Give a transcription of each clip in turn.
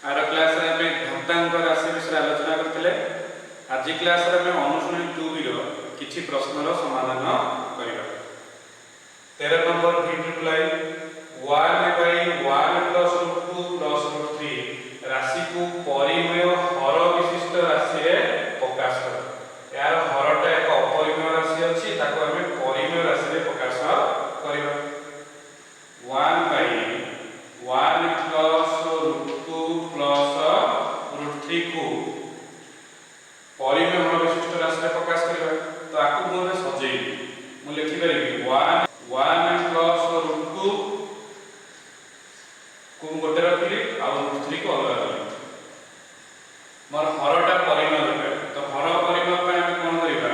Are class रे हमें घातांक राशि विषय आलोचना करथिले। आज क्लास रे हमें अनुसूची 2 रो किछि प्रश्नर समाधान करिबा। 13 नंबर भिट्रिप्लाई 1/1 + √2 + √3 राशि को परिमेय हर विशिष्ट राशि रे प्रकाश कर। यार हरटा एक अपरिमेय राशि अछि ताको हमें परिमेय राशि रे प्रकाश करिबा। 1/1 + √2 + √3 को परिमेय हर विशिष्ट राशि रे प्रकाश करिबा। तो आकु मोरे सजेई मु लिखि परिबी 1 + √2 को गोटे रखिली आ √3 को अलग रखिली। मोर हरटा परिमेय दरकार। तो हर परिमेय पे हम कोन करिबा,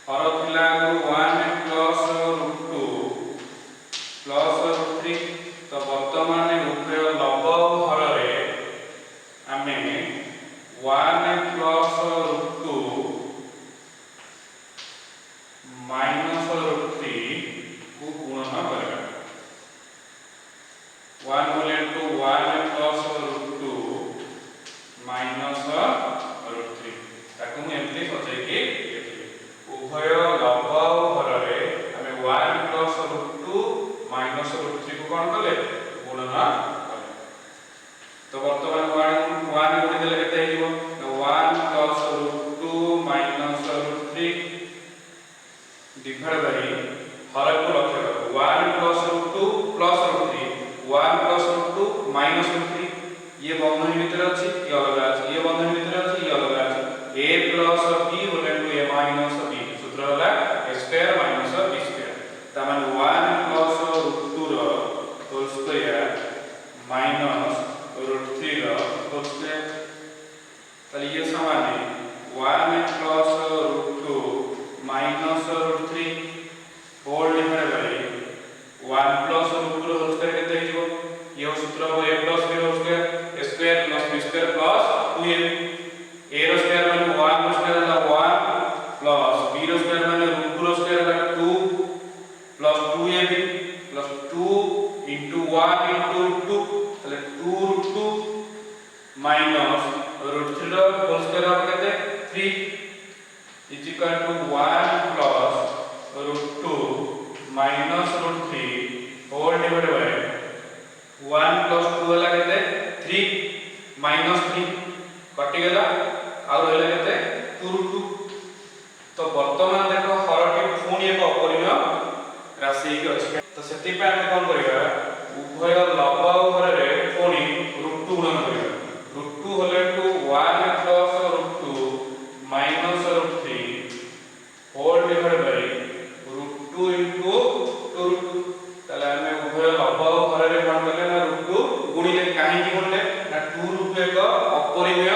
हर थिला 1 + √2 + √3। तो वर्तमान उभय लव हर रे आमे 1 + √2 - √3 को गुणन करबा। 1 बोले तो 1 + √2 - √3 ताको हम एमती सजाई के लिखिले। उभय लव हर रे आमे 1 + √2 - √3 को कोन कले गुणन कले। तो वर्तमान 1 गुणि देले केते हिजो 1 + √2 - √3 डिवाइड बाय हर को लक्ष्य करो 1 + √2 + √3 1 + √2 - √3 ये बंधन भीतर अछि, ये अलग अछि, ये बंधन भीतर अछि, ये अलग अछि। a + b होले टू a - b सूत्र होला a² - b²। त माने 1 + √2 रो होल स्क्वायर - √3 रो होल स्क्वायर। ताले ये समान है 1 + √2 - √3 होल डिवाइड बाय 1 + √2 रो होल स्क्वायर केते हिजो ये सूत्र हो a + b whole square a² + b² + 2a। a रो स्क्वायर माने 1 रो स्क्वायर होला 1 प्लस b रो स्क्वायर माने √2 रो स्क्वायर होला 2 plus 2ab plus 2 into 1 into 2 ताले 2 माइनस √3 रो होल स्क्वायर हो केते 3 is equal to 1 plus √2 minus √3 whole divide by 1 plus 2 होला केते 3 माइनस 3 कटि गेला आ रहला केते 2 तो वर्तमान देखो हरटी पुणी एक अपरिमेय राशि के अछि। तो सेति पे हम कोन करिबा उभय लव हर रे पुणी √2 गुणन करिबा। √2 होले टू 1 + √2 - √3 होल डिवाइड बाय √2 into 2 ताले हम उभय लव हर रे कोन करले ना √2 गुणिले काहे की गुणले ना 2 एक अपरिमेय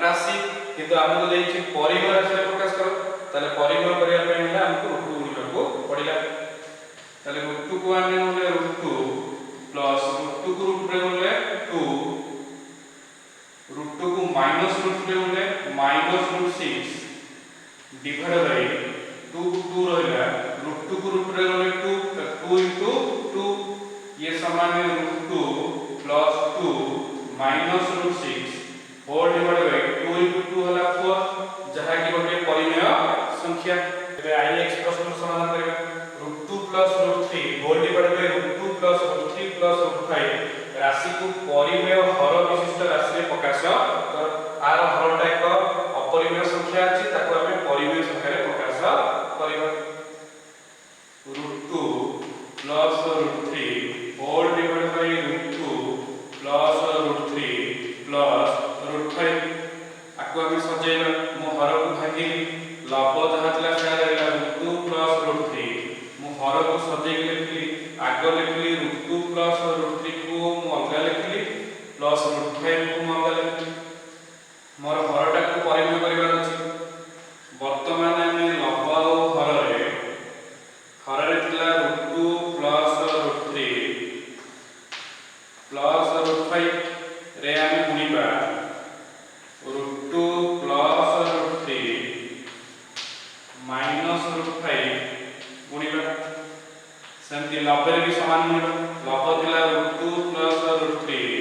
राशि किंतु हमको देछि परिमेय राशि रे प्रकाश करो। ताले परिमेय करिया पे हेला हमको √2 गुणिବାକୁ पड़िला। ताले √2 को आने होले √2 प्लस √2 को √2 रे होले 2 √2 को माइनस √2 रे होले -√6 डिवाइड बाय 2 रहला √2 को √2 रे होले 2 2 into 2 ये समान है √2 plus 2 -√6 whole divide by 2 into 2 होला 4 जहा कि गोटे परिमेय संख्या। एबे आई एक्सप्रेशन समाधान करिबा √2 + √3 होल डिवाइड बाय √2 + √3 + √5 राशि को परिमेय हर विशिष्ट राशि रे प्रकाश कर। आर हरटा एक अपरिमेय संख्या अछि ताको हमें परिमेय संख्या रे प्रकाश करिबा। √2 + √3 होल डिवाइड बाय √2 + √3 + √5 आको हमें सजेइबा मो हर को भागिली लव जहा थिला से रहला √2 + √3 मो हर को सजेइ लिखली आगो लिखली √2 + √3 को मो अलगा लिखली प्लस √5 को मो अलगा लिखली। मोर हरटा को परिमेय करिबा अछि। वर्तमान में लव हर रे थिला √2 + √3 + √5 रे आमे गुणिबा √2 + √3 माइनस √5 गुणिबा सेमती लव रे भी समान गुणिबा। लव थिला √2 + √3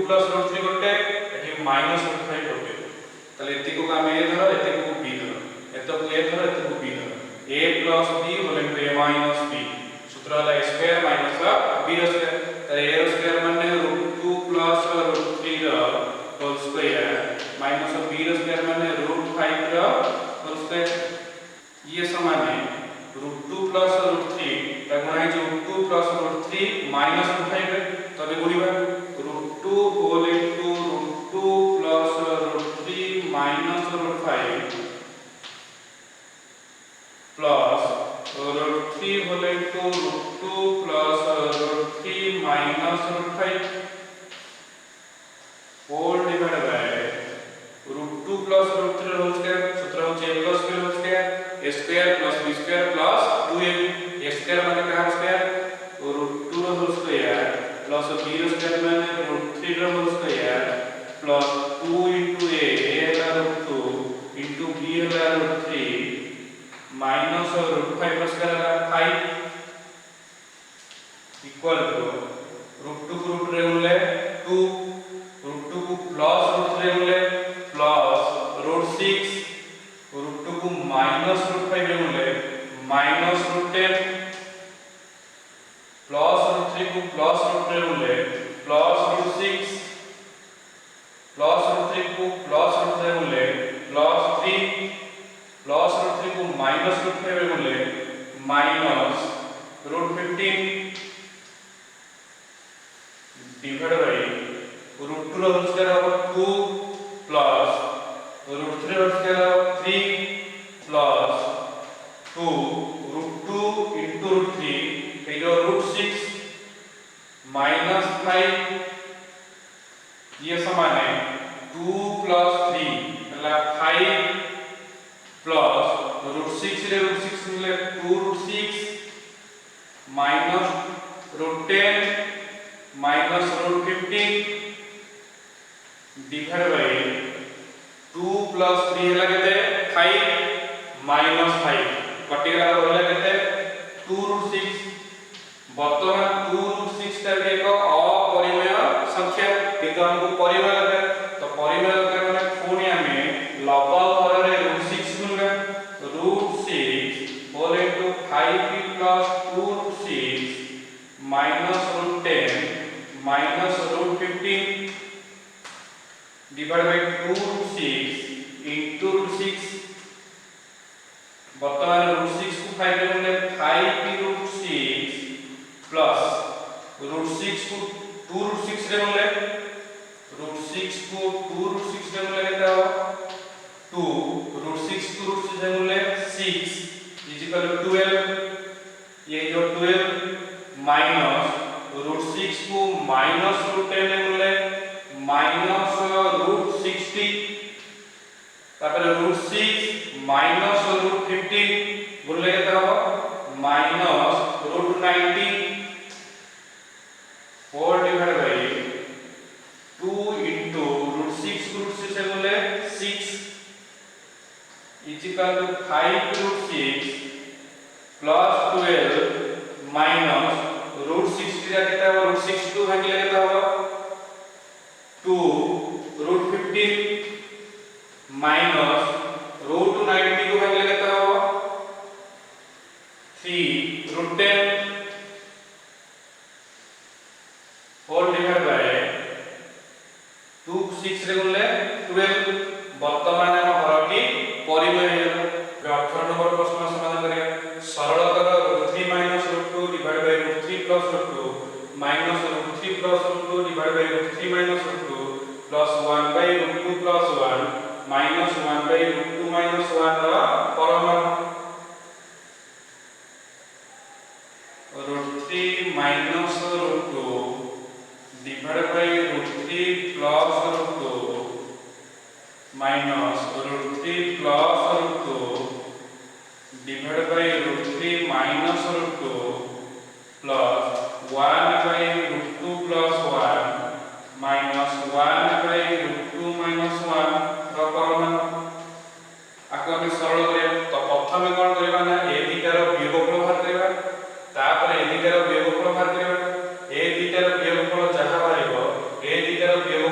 प्लस रूट 3 गोटे एठी माइनस रूट 5 गोटे ताले एति को हम ए धर एति को बी धर एतो को ए धर एतो को बी धर a plus b होले a minus b सूत्र वाला a square minus b square ताले a स्क्वायर माने √2 plus √3 ର whole square minus b square माने √5 ର होल स्क्वायर ये समान है √2 plus √3 ता गुणा है जो √2 plus √3 minus √5 तबे गुणिबा √2 whole into √2 plus √3 minus √5 plus √3 whole into √2 plus √3 minus √5 whole divided by √2 plus √3 whole square सूत्र होचे a plus b whole square a square plus b square plus 2ab a square माने कहां square √2 रो whole square plus b रो square माने √3 रो whole square plus 2 into a la √2 into b la √3 minus √5 plus करेगा 5 equal to √2 को √2 रे गुणले 2 √2 को plus √3 रे गुणले प्लस √6 √2 को माइनस √5 रे गुणले माइनस √10 प्लस √3 को प्लस √3 रे गुणले प्लस √6 प्लस √3 को प्लस √3 रे गुणले प्लस 3 प्लस √3 को माइनस √5 रे गुणले minus √15 divide by √2 row square होगा 2 प्लस √3 रो स्क्वायर होगा 3 प्लस 2 √2 into √3 ये जो √6 माइनस 5 ये समान है 2 प्लस 3 मतलब 5 plus √6 रे √6 मिले 2 √6 minus √10 minus √15 divided by 2 plus 3 ହେଲା କେତେ 5 minus 5 कटिगला रहला केते 2√6 वर्तमान 2√6 ता एक अपरिमेय संख्या किंतु हमको परिमेय दरकार तो परिमेय दरकार माने पुणी हमें लब्ध हर रे √6 मिलगा √6 whole into 5p plus 2√6 minus √10 minus √15 divided by 2√6 into √6 वर्तमान √6 को 5 रे गुणले 5p√6 plus √6 को 2√6 रे गुणले √6 को 2√6 रे गुणले केता हो 2 √6 को √6 रे गुणले 6 इज इक्वल टू 12 ये जो 12 माइनस √6 को माइनस √10 रे गुणले माइनस √60 तापर √6 माइनस √15 गुणले केता हो माइनस √90 4 divided by 2 into √6 को √6 से गुणले 6 is equal to 5 √6 plus 12 minus √60 का कितना होगा √62 भागिले कितना होगा 2 √15 minus √90 को भागिले कितना होगा 3 √10 whole divided by 2 6 रे गुणले 12 वर्तमान हम हरटी परिमेय हेला 18 नंबर प्रश्न समाधान करिया सरल कर √3 √2 divided by √3 plus √2 minus √3 plus √2 divided by √3 minus √2 plus 1 by √2 plus 1 minus 1 by √2 minus 1 रा Parman √3 minus √2 divided by √3 plus √2 minus √3 plus √2 divided by √3 minus √2 plus 1 by √2 plus 1 minus 1 by √2 minus 1 ର परमान आको हम सरल करिया तो प्रथमे कोन करबा ना ए दिटार वियोगफल बाहर करबा तापर ए दिटार वियोगफल बाहर करबा ए दिटार वियोगफल जहा बारिबो ए दिटार वियोग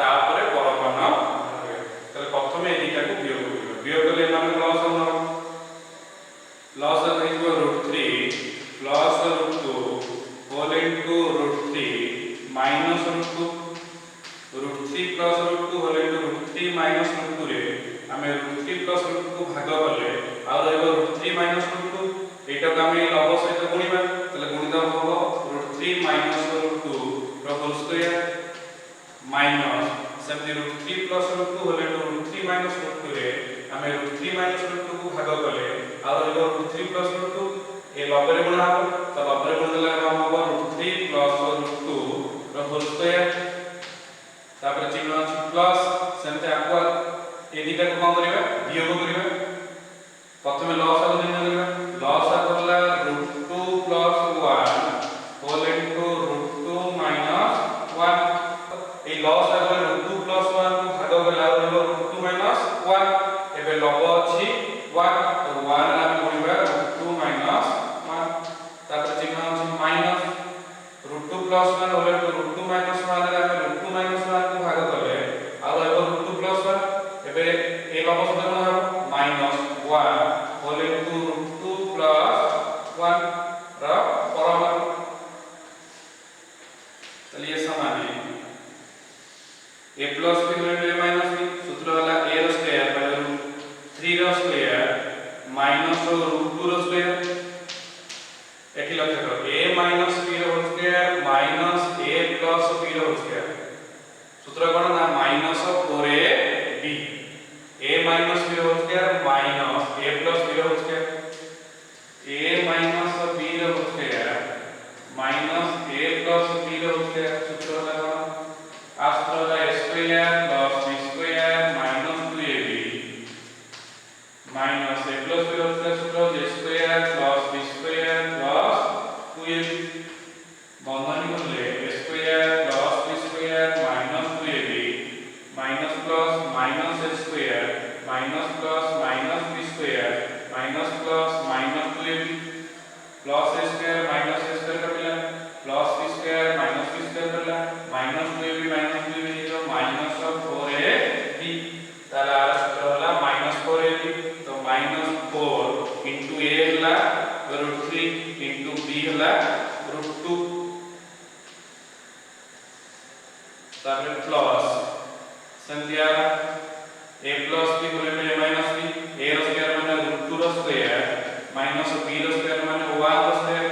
तापर परमान ताले प्रथम ए दुटा को वियोग करिबा वियोग कले एमान लॉस हो लॉस हो √3 plus √2 whole into √3 minus √2 √3 plus √2 whole into √3 minus √2 रे आमे √3 प्लस √2 को भाग करले आ रहबो √3 माइनस √2 एटा को आमे लव सहित गुणिबा तले गुणित हो √3 माइनस √2 रो होल स्क्वायर माइनस सेमति √3 प्लस √2 होल इनटू √3 माइनस √2 रे आमे √3 माइनस √2 को भाग करले आ रहबो √3 प्लस √2 ए लबरे गुणा हो तो लबरे गुणा देला हम हो √3 प्लस √2 रो होल स्क्वायर तापर चिन्ह अछि प्लस सेमते आको ए दिटा को कोन करिबा वियोग करिबा प्रथमे लॉस आको निर्णय करिबा लॉस आकोला √2 प्लस 1 होल इनटू √2 माइनस 1 ए लॉस आको √2 प्लस 1 को भाग करला रहबो √2 माइनस 1 एबे लब अछि 1 तो 1 रा गुणिबा √2 माइनस 1 तापर चिन्ह अछि माइनस √2 प्लस 1 होले तो √2 माइनस 1 रे आमे √2 माइनस 1 को भाग करले आ रहबो √2 प्लस 1 एबे ए लब सहित गुणा हो माइनस 1 होल इनटू √2 प्लस 1 रा परमान चलिए समान है a प्लस b होले a माइनस b सूत्र वाला a रो स्क्वायर बाय 3 रो स्क्वायर माइनस √2 रो स्क्वायर एठी लक्ष्य करो a माइनस b रो square minus a plus b रो स्क्वायर सूत्र कोन ना minus 4ab a minus b रो square minus a plus b रो स्क्वायर a माइनस b रो square minus a plus b रो स्क्वायर सूत्र वाला आस्त्र का square plus b square minus 2ab minus a plus b रो स्क्वायर सूत्र j square plus b square plus 2ab बंधनी करले a square plus b square minus 2ab minus plus minus a square minus plus minus b square minus plus minus 2ab plus a square minus a square कटिला plus b square minus b square कटिला minus 2ab जो minus 4ab ताला सूत्र होला minus 4ab तो minus 4 into a होला √3 into b होला √2 तापर प्लस संख्या a प्लस b होले a माइनस b a रो स्क्वायर माने √2 रो स्क्वायर माइनस b रो स्क्वायर माने 1 रो स्क्वायर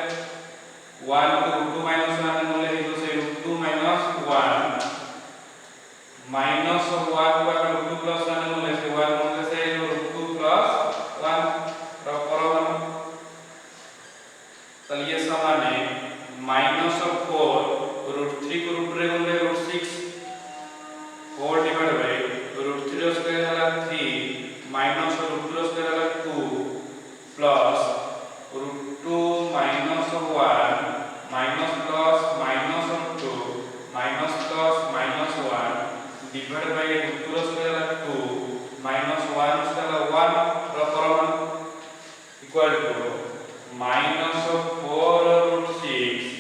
1 को √2 माइनस 1 होले हे तो से √2 माइनस 1 माइनस 1 को आगे √2 प्लस 1 होले से 1 होले से √2 प्लस 1 रो परमान चलिए समान है माइनस 4 √3 को √3 होले √6 4 डिवाइड बाय √3 रो स्क्वायर होला 3 माइनस √2 रो स्क्वायर होला 2 plus √2 minus 1 minus plus minus 2 minus plus minus 1 divide by √2 row square होला 2 माइनस 1 स्क्वायर 1 रो परमान equal to minus 4 √6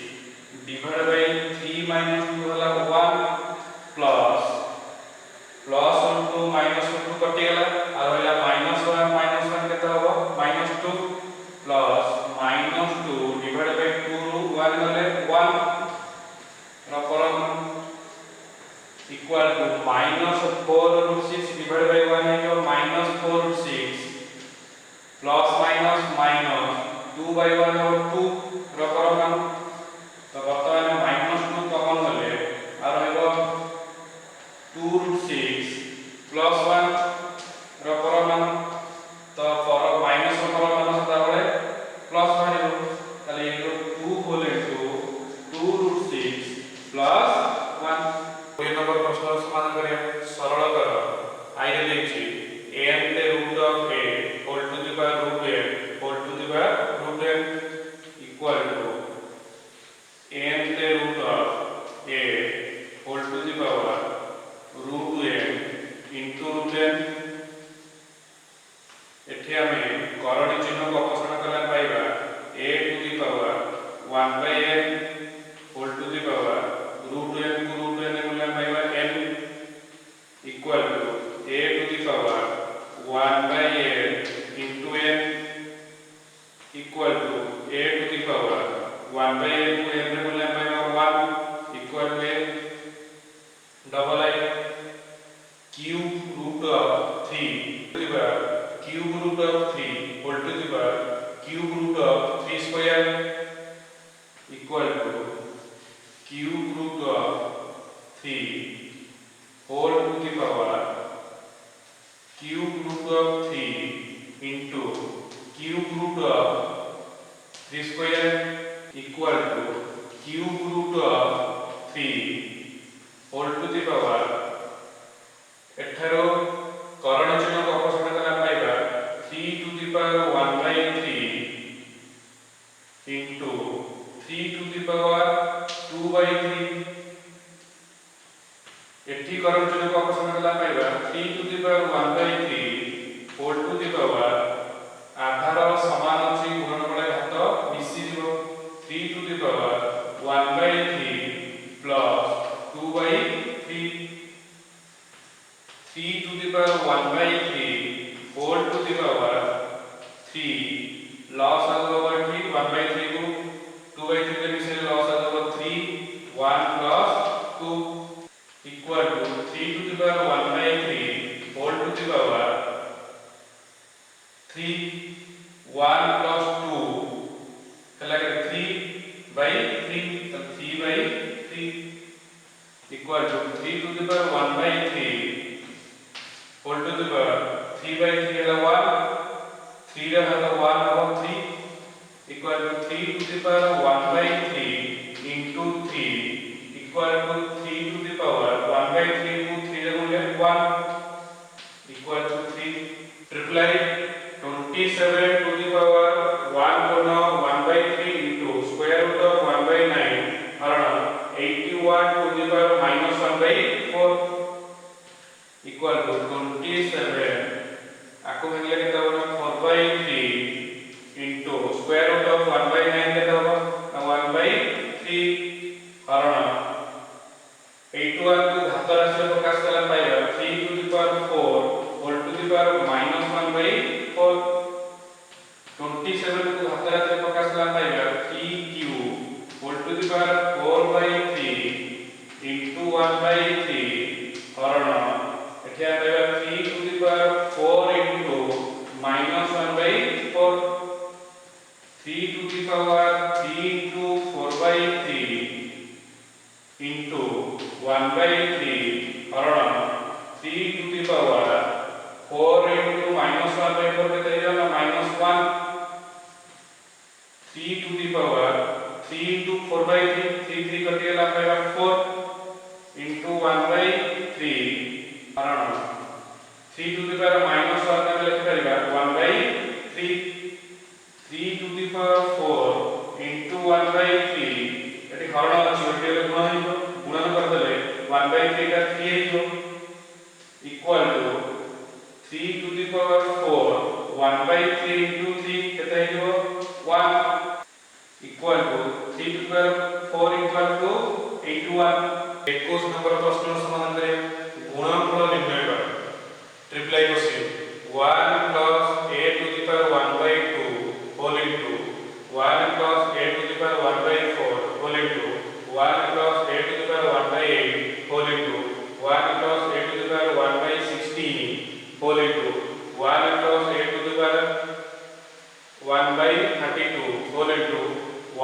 divide by 3 minus 2 होला 1 प्लस प्लस 2 माइनस 2 कटि गेला आ रहला माइनस 1 केते होबो minus 2 plus minus 2 divide by 2 रू 1 होले 1 रो परमान equal to minus 4 √6 divide by 1 है जो minus 4 √6 plus minus minus 2 by 1 और 2 रो परमान तो वर्तमान माइनस 2 कॉमन होले आ रहबो 2 √6 प्लस 1 रो परमान तो फॉर माइनस रो परमान सदा बळे प्लस बाहर ताले 2 होले तो 2 √6 प्लस 1 कोई नंबर प्रश्न समाधान करिया सरल कर आई रे देखछि n the root of a whole to the power root n whole to the power root n equal to n the root of a whole to the power root n into root n एठी हमें करणी चिन्ह को अपसरण करला पाइबा a to the power 1 by n whole to the power root root of 3 whole to the power cube root of 3 square equal to cube root of 3 whole to the power cube root of 3 into cube root of 3 square equal to cube root of 3 whole to the power एठारो करण चिन्ह को अपसारण कला पाइबा 3 to the power 1 by 3 into 3 to the power 2 by 3 एठी करण चिन्ह को अपसारण कला पाइबा 3 to the power 1 by 3 whole to the power आधार समान अछि गुणनफल घात मिसी जीवो 3 to the power 1 by 3 plus 2 by 3 3 to the power 1 by 3 whole to the power 3 loss over 3 1 by 3 को 2 by 3 में से loss over 3 1 plus 2 equal to 3 to the power 1 by 3 whole to the power 3 1 plus 2 कला 3 by 3 तो 3 by 3 equal to 3 to the power 1 by 3 whole to the power 3 by 3 है 1 3 रे है 1 और 3 equal to 3 to the power 1 by 3 into 3 equal to 3 to the power 1 by 3 को 3 रे गुणे 1 equal to 3 triple 27 to the power 1 Guna 1 by 3 into square root of 1 by 9 हरण 81 to the power minus 1 by 4 equal to 27 आको हेले के दबना 4 by 3 into square root of 1 by 9 के दबना 1 by 3 हरण 81 को घात राशि में प्रकाश कला पाइबा 3 to the power 4 whole to the power minus 1 by 4 27 को घात राशि में प्रकाश कला पाइबा 3 cube whole to the power 4 by 3 into 1 by 3 हरण एठिया पाइबा 3 to the power 4 into minus 1 by 4 3 to the power 3 into 4 by 3 into 1 by 3 हरण 3 to the power 4 into minus 1 by 4 केते जाना minus 1 3 to the power 3 into 4 by 3 3 3 कटि गेला पाइबा 4 into 1 by 3 हरण 3 to the power minus 1 का लिख परिबा 1 by 3 3 to the power 4 into 1 by 3 eighty हरण अछि एटी गुणन हिबो गुणन कर देले 1 by 3 का 3 हिबो equal to 3 to the power 4 1 by 3 into 3 केते हिबो 1 equal to 3 to the power 4 equal to 81 21 number प्रश्न समाधान करें गुणनफल निर्णय करें triple question 1 plus a to the power 1 by 2 whole into 1 plus a to the power 1 by 4 whole into 1 plus a to the power 1 by 8 whole into 1 plus a to the power 1 by 16 whole into 1 plus a to the power 1 by 32 whole into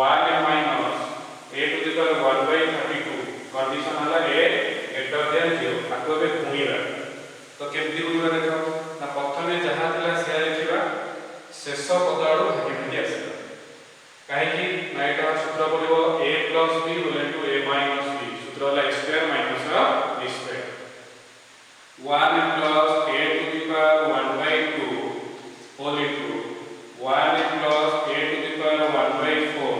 1 minus a to the power 1 by 32 condition हला a greater than 0 आको बे गुणीरा तो केमती गुणीरा देखो ना प्रथमे जहा थिला से लिखिबा शेष पदाडो भागी भागी आसीबा काहे कि ना एटा सूत्र पड़िबो a plus b whole into a minus b सूत्र हला x square minus b square 1 plus a to the power 1 by 2 whole into 1 plus a to the power 1 by 4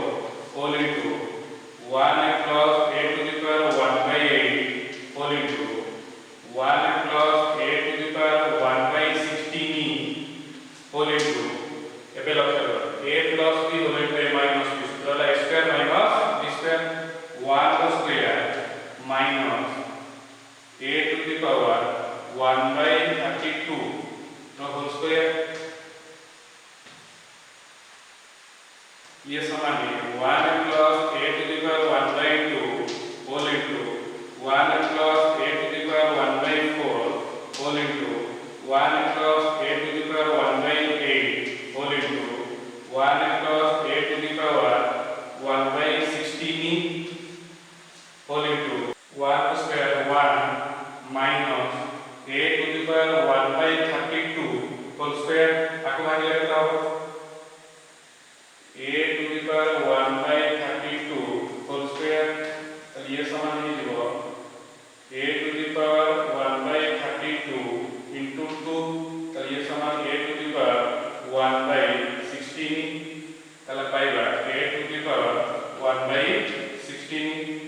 whole into 1 plus a to the power 1 by 8 whole into 1 plus a to the power 1 by 16 whole into एबे लक्ष्य करो a plus b whole into a minus b सूत्र ला x square minus b square 1 square minus a to the power 1 by 32 no whole square ये समान है 1 plus a to the power 1 by 2 whole into 1 plus a to the power 1 by 4 whole into 1 plus a to the power 1 by whole into 1 square 1 minus a to the power 1 by 32 whole square ताको भाग लेते हो a to the power 1 by 32 whole square तो ये समान ही जीवो a to the power 1 by 32 into 2 तो ये समान a to the power 1 by 16 तला पाइबा a to the power 1 by 16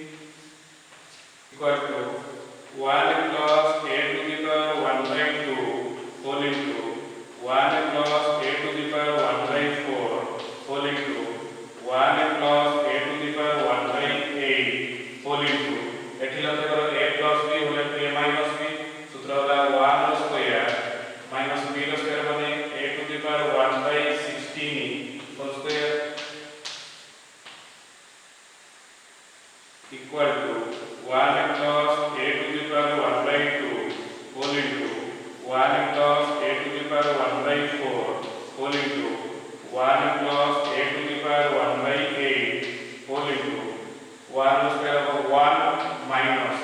equal to 1 plus a to the power 1 by 2 whole into 1 plus a to the power 1 by 4 whole into 1 plus a to the power 1 by 8 whole into एठी लते करो a plus b whole into a minus b सूत्र होला 1 square minus b square बने a to the power 1 by 16 whole square equal to 1 plus a to the power 1 by 2 whole into 1 plus a to the power 1 by 4 whole into 1 plus a to the power 1 by 8 whole into 1 square of 1 minus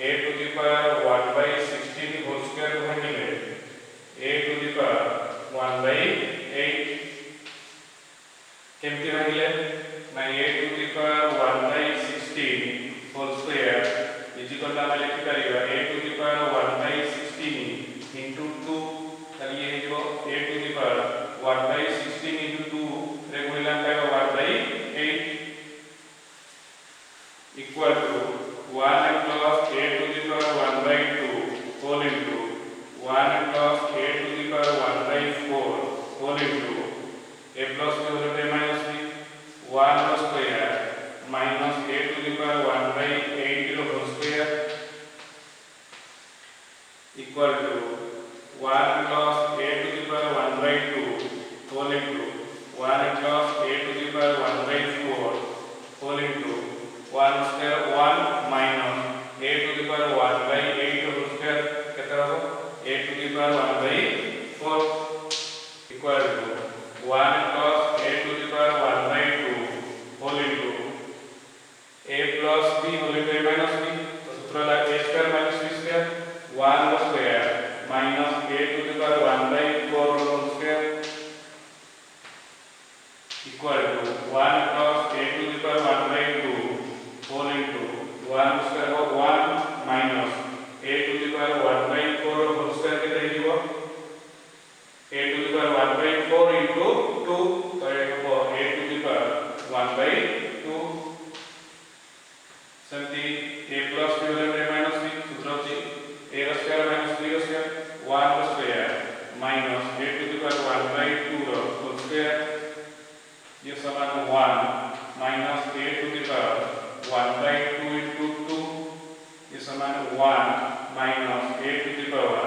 a to the power 1 by 16 whole square भागिले a to the power 1 by 8 केमती भागिले ना a to the power 1 by 16 whole square is equal to हमें लिखी करेगा a to the power 1 by 16 into 2 तब ये जो a to the power 1 by 16 into 2 रे गुणिला करेगा 1 by 8 equal to 1 plus a to the power 1 by 2 whole into 1 plus a to the power 1 by 4 whole into a plus b whole into a minus b 1 square minus a to the power 1 by 8 whole square equal to 1 plus a to the power 1 by 2 whole into 1 plus a to the power 1 by 4 whole into 1 square 1 minus a to the power 1 by 8 whole square कितना हो a to the power 1 by 4 equal to 1 plus a to the power 1 by 2 whole into a plus b whole into a minus b तो सूत्र ला a square minus b square 1 square minus a to the power 1 by 4 whole square equal to 1 plus a to the power 1 by 2 whole into 1 square of 1 minus a to the power 1 by 4 whole square कितना जीवो a to the power 1 by 4 into 2 तो ये हो a to the power 1 by 2 सेमती a plus b whole into a minus b सूत्र होची a square minus b square 1 square minus a to the power 1 by 2 whole square ये समान 1 minus a to the power 1 by 2 into 2 ये समान 1 minus a to the power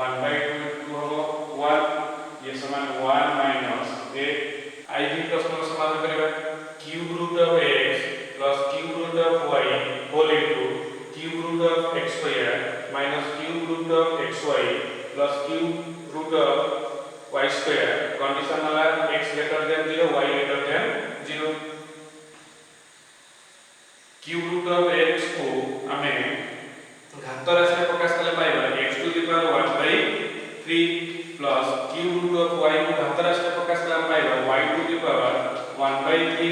1 by 2 into 2 होगा 1 ये समान 1 minus a I भी प्रश्न का समाधान करेगा cube root of x plus cube root of y whole into cube root of x square minus cube root of xy plus cube root of y square condition वाला x greater than 0 y greater than 0 cube root of x को हमें घात राशि में प्रकाश कले पाइबा x to the power 1 by 3 plus cube root of y को घात राशि में प्रकाश कले पाइबा y to the power 1 by 3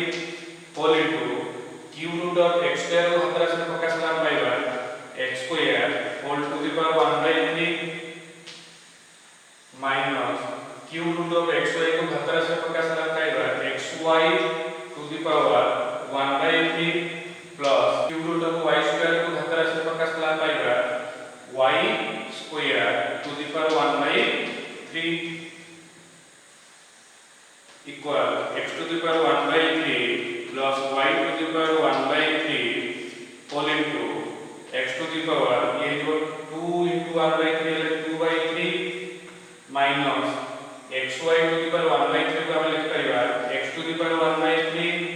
whole into cube root of x square को घात राशि में प्रकाश कले पाइबा x square whole to the power 1 by 3 minus cube root of xy को घात राशि में प्रकाश कले पाइबा xy to the power 1 by 3 plus cube root of y square को घात राशि में प्रकाश कला पाइबा y square to the power 1 by 3 equal x to the power 1 by 3 plus y to the power 1 by 3 whole into x to the power ये जो 2 into 1 by 3 है 2 by 3 minus xy to the power 1 by 3 को हम लिख पाइबा x to the power 1 by 3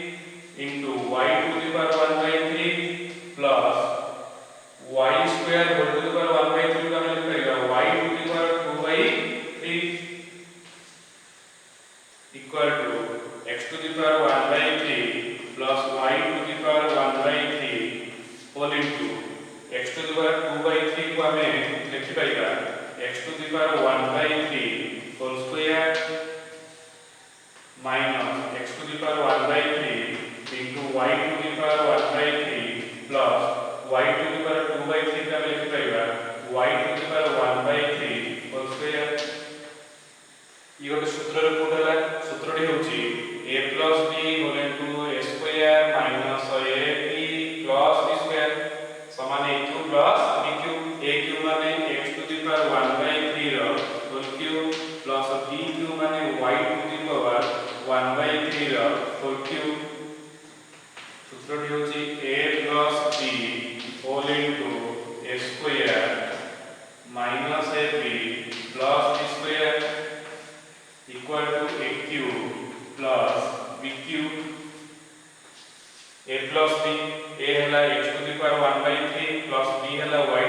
into y to the power 1 by 3 plus y square whole to the power 1 by 3 का हम लिख पाइबा y to the power 2 by 3 equal to x to the power 1 by 3 plus y to the power 1 by 3 whole into x to the power 2/3 को हमें लिखि पाइबा x to the power 1/3 whole square minus x to the power 1/3 into y to the power 1/3 plus y to the power 2/3 का लिखि पाइबा y to the power 1/3 whole square. ये गोटे सूत्र रे कोडला सूत्रटी होची a plus b whole into a square minus ab plus b square समान a cube plus b cube. a cube माने x टू द पावर 1/3 रो whole cube plus b cube माने y टू द पावर 1/3 रो whole cube. सूत्रटी होची a plus b whole into a square minus ab plus b square equal to a cube plus b cube. a plus b a हला x to the power 1/3 plus b हला y